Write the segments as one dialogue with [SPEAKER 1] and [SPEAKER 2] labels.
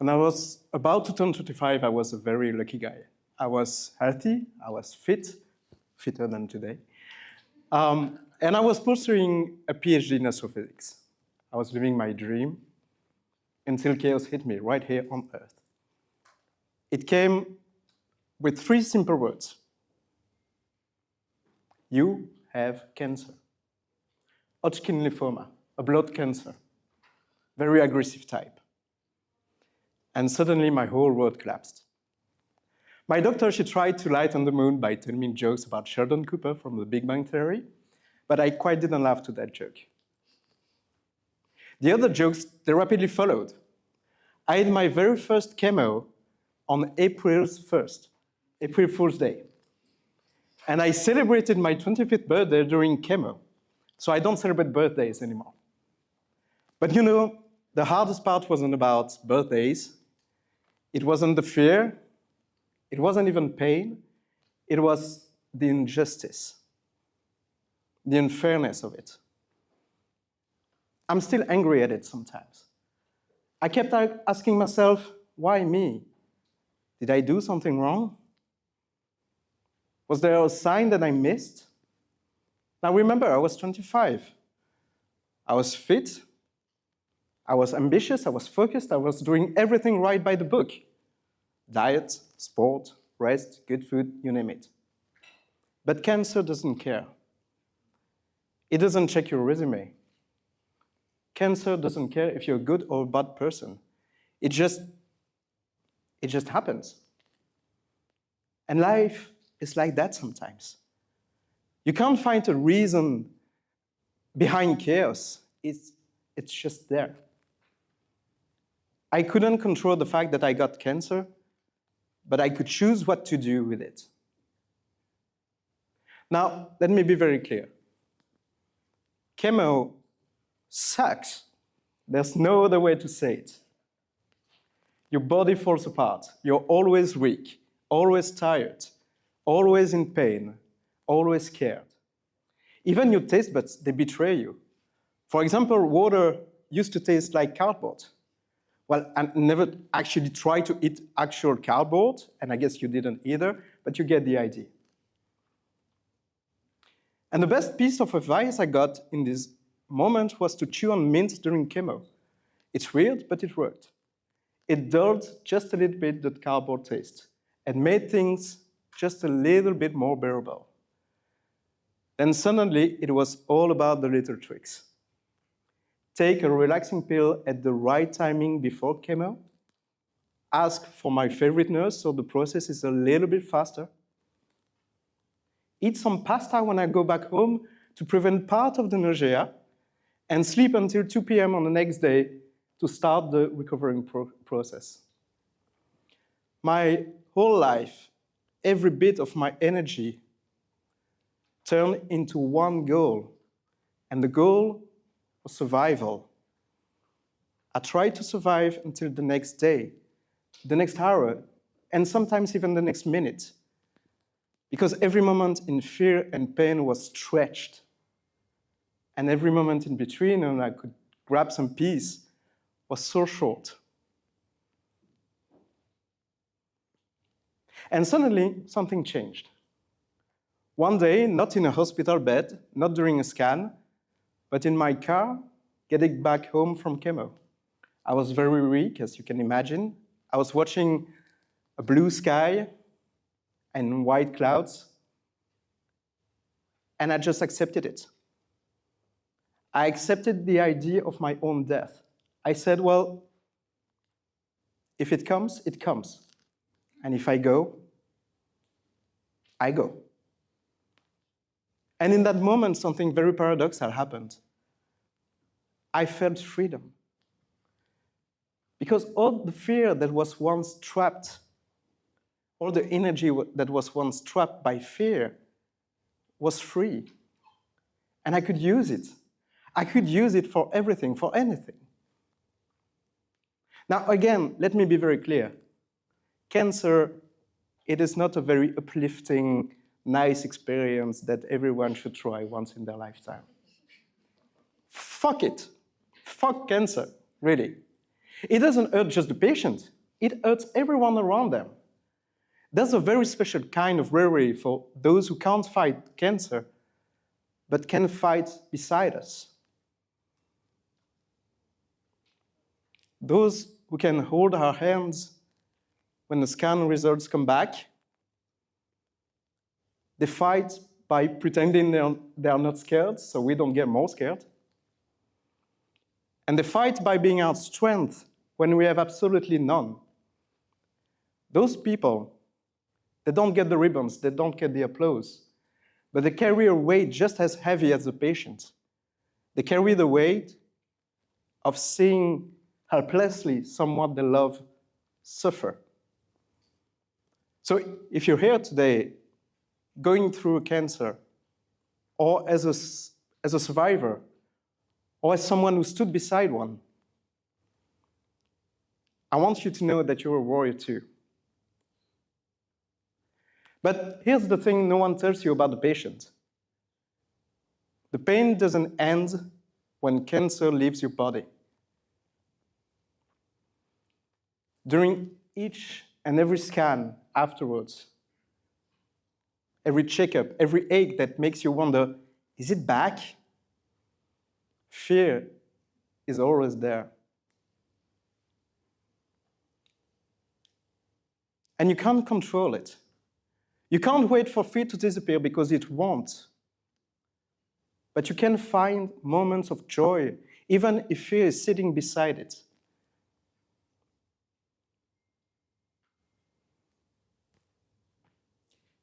[SPEAKER 1] When I was about to turn 25, I was a very lucky guy. I was healthy, I was fit, fitter than today. And I was pursuing a PhD in astrophysics. I was living my dream until chaos hit me right here on Earth. It came with 3 simple words. You have cancer. Hodgkin lymphoma, a blood cancer, very aggressive type. And suddenly my whole world collapsed. My doctor, she tried to light on the moon by telling me jokes about Sheldon Cooper from the Big Bang Theory, but I quite didn't laugh to that joke. The other jokes, they rapidly followed. I had my very first chemo on April 1st, April Fool's Day. And I celebrated my 25th birthday during chemo. So I don't celebrate birthdays anymore. But you know, the hardest part wasn't about birthdays. It wasn't the fear. It wasn't even pain. It was the injustice, the unfairness of it. I'm still angry at it sometimes. I kept asking myself, why me? Did I do something wrong? Was there a sign that I missed? Now remember, I was 25. I was fit. I was ambitious. I was focused. I was doing everything right by the book. Diet, sport, rest, good food, you name it. But cancer doesn't care. It doesn't check your resume. Cancer doesn't care if you're a good or a bad person. It just happens. And life is like that sometimes. You can't find a reason behind chaos. It's just there. I couldn't control the fact that I got cancer, but I could choose what to do with it. Now, let me be very clear. Chemo sucks. There's no other way to say it. Your body falls apart. You're always weak, always tired, always in pain, always scared. Even your taste buds, they betray you. For example, water used to taste like cardboard. Well, I never actually tried to eat actual cardboard, and I guess you didn't either, but you get the idea. And the best piece of advice I got in this moment was to chew on mint during chemo. It's weird, but it worked. It dulled just a little bit the cardboard taste and made things just a little bit more bearable. Then suddenly, it was all about the little tricks. Take a relaxing pill at the right timing before chemo. Ask for my favorite nurse so the process is a little bit faster. Eat some pasta when I go back home to prevent part of the nausea, and sleep until 2 p.m. on the next day to start the recovering process. My whole life, every bit of my energy turned into one goal, and the goal was survival. I tried to survive until the next day, the next hour, and sometimes even the next minute, because every moment in fear and pain was stretched, and every moment in between, when I could grab some peace, was so short. And suddenly, something changed. One day, not in a hospital bed, not during a scan, but in my car, getting back home from chemo. I was very weak, as you can imagine. I was watching a blue sky and white clouds, and I just accepted it. I accepted the idea of my own death. I said, well, if it comes, it comes. And if I go, I go. And in that moment, something very paradoxical happened. I felt freedom. Because all the fear that was once trapped, all the energy that was once trapped by fear was free. And I could use it. I could use it for everything, for anything. Now, again, let me be very clear. Cancer, it is not a very uplifting, nice experience that everyone should try once in their lifetime. Fuck it. Fuck cancer, really. It doesn't hurt just the patient, it hurts everyone around them. There's a very special kind of bravery for those who can't fight cancer, but can fight beside us. Those who can hold our hands when the scan results come back. They fight by pretending they are not scared, so we don't get more scared. And they fight by being our strength when we have absolutely none. Those people, they don't get the ribbons, they don't get the applause, but they carry a weight just as heavy as the patient. They carry the weight of seeing helplessly someone they love suffer. So if you're here today going through cancer, or as a survivor, or as someone who stood beside one, I want you to know that you're a warrior too. But here's the thing no one tells you about the patient. The pain doesn't end when cancer leaves your body. During each and every scan afterwards, every checkup, every ache that makes you wonder, is it back? Fear is always there. And you can't control it. You can't wait for fear to disappear because it won't. But you can find moments of joy, even if fear is sitting beside it.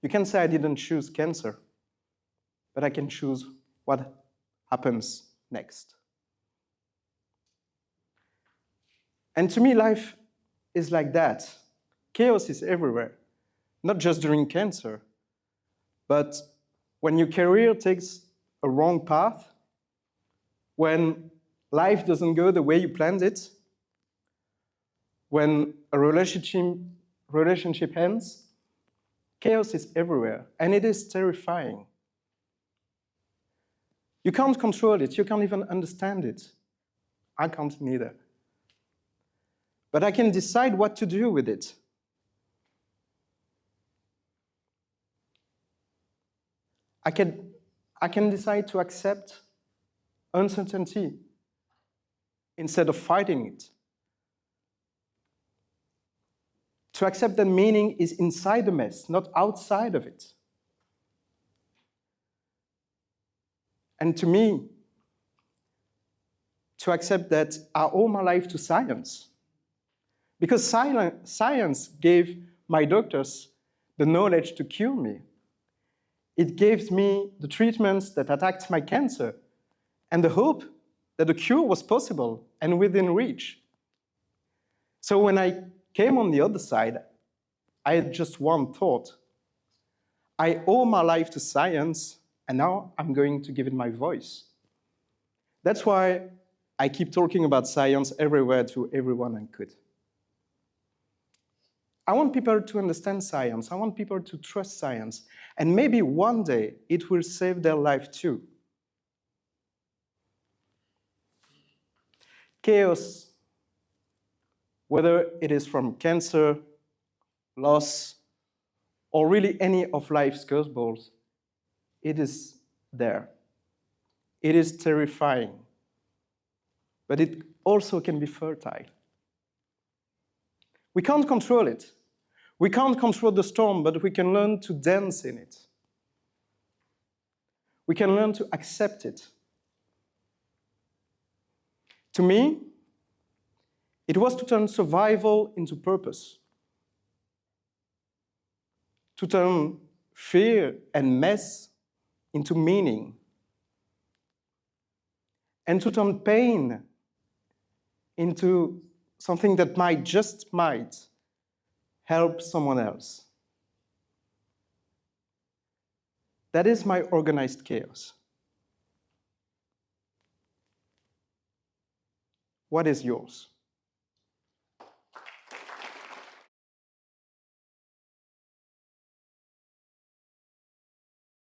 [SPEAKER 1] You can say I didn't choose cancer, but I can choose what happens next. And to me, life is like that. Chaos is everywhere, not just during cancer, but when your career takes a wrong path, when life doesn't go the way you planned it, when a relationship ends, chaos is everywhere, and it is terrifying. You can't control it, you can't even understand it. I can't neither. But I can decide what to do with it. I can decide to accept uncertainty instead of fighting it. To accept that meaning is inside the mess, not outside of it. And to me, to accept that I owe my life to science. Because science gave my doctors the knowledge to cure me. It gave me the treatments that attacked my cancer and the hope that a cure was possible and within reach. So when I came on the other side, I had just one thought. I owe my life to science, and now I'm going to give it my voice. That's why I keep talking about science everywhere to everyone I could. I want people to understand science. I want people to trust science. And maybe one day it will save their life too. Chaos, whether it is from cancer, loss, or really any of life's curveballs, it is there. It is terrifying. But it also can be fertile. We can't control it. We can't control the storm, but we can learn to dance in it. We can learn to accept it. To me, it was to turn survival into purpose, to turn fear and mess into meaning, and to turn pain into something that might help someone else. That is my organized chaos. What is yours?